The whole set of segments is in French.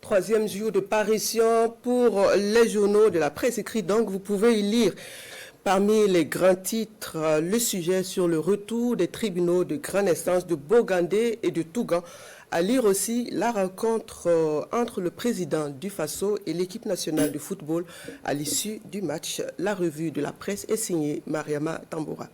troisième jour de parution pour les journaux de la presse écrite. Donc, vous pouvez y lire parmi les grands titres le sujet sur le retour des tribunaux de grande instance de Bogandé et de Tougan. À lire aussi la rencontre entre le président du Faso et l'équipe nationale de football à l'issue du match. La revue de la presse est signée Mariama Tamboura.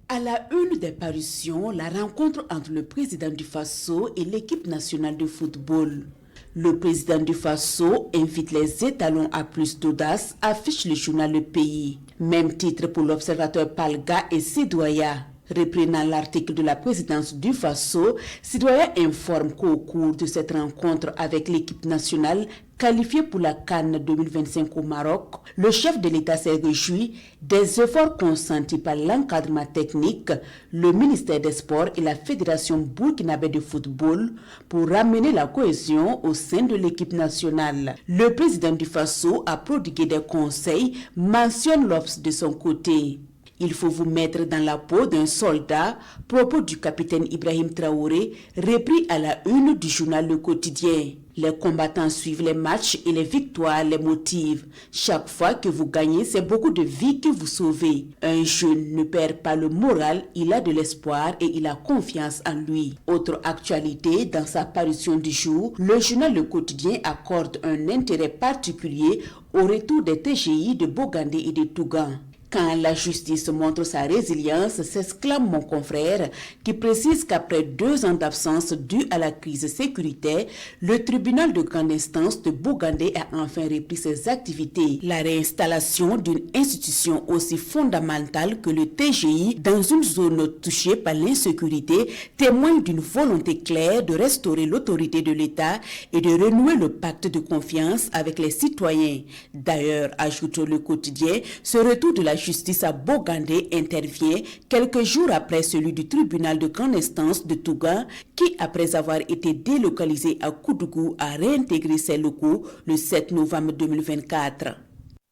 À la une des parutions, la rencontre entre le président du Faso et l'équipe nationale de football. Le président du Faso invite les étalons à plus d'audace, affiche le journal Le Pays. Même titre pour l'observateur Palga et Sidoya. Reprenant l'article de la présidence du Faso, Sidoya informe qu'au cours de cette rencontre avec l'équipe nationale qualifiée pour la CAN 2025 au Maroc, le chef de l'État s'est réjoui des efforts consentis par l'encadrement technique, le ministère des Sports et la Fédération burkinabé de football pour ramener la cohésion au sein de l'équipe nationale. Le président du Faso a prodigué des conseils, mentionne l'Obs de son côté. Il faut vous mettre dans la peau d'un soldat, propos du capitaine Ibrahim Traoré, repris à la une du journal Le Quotidien. Les combattants suivent les matchs et les victoires les motivent. Chaque fois que vous gagnez, c'est beaucoup de vies que vous sauvez. Un jeune ne perd pas le moral, il a de l'espoir et il a confiance en lui. Autre actualité, dans sa parution du jour, le journal Le Quotidien accorde un intérêt particulier au retour des TGI de Bogandé et de Tougan. Quand la justice montre sa résilience, s'exclame mon confrère, qui précise qu'après 2 ans d'absence due à la crise sécuritaire, le tribunal de grande instance de Bogandé a enfin repris ses activités. La réinstallation d'une institution aussi fondamentale que le TGI dans une zone touchée par l'insécurité témoigne d'une volonté claire de restaurer l'autorité de l'État et de renouer le pacte de confiance avec les citoyens. D'ailleurs, ajoute Le Quotidien, ce retour de la justice à Bogandé intervient quelques jours après celui du tribunal de grande instance de Tougan qui, après avoir été délocalisé à Koudougou, a réintégré ses locaux le 7 novembre 2024.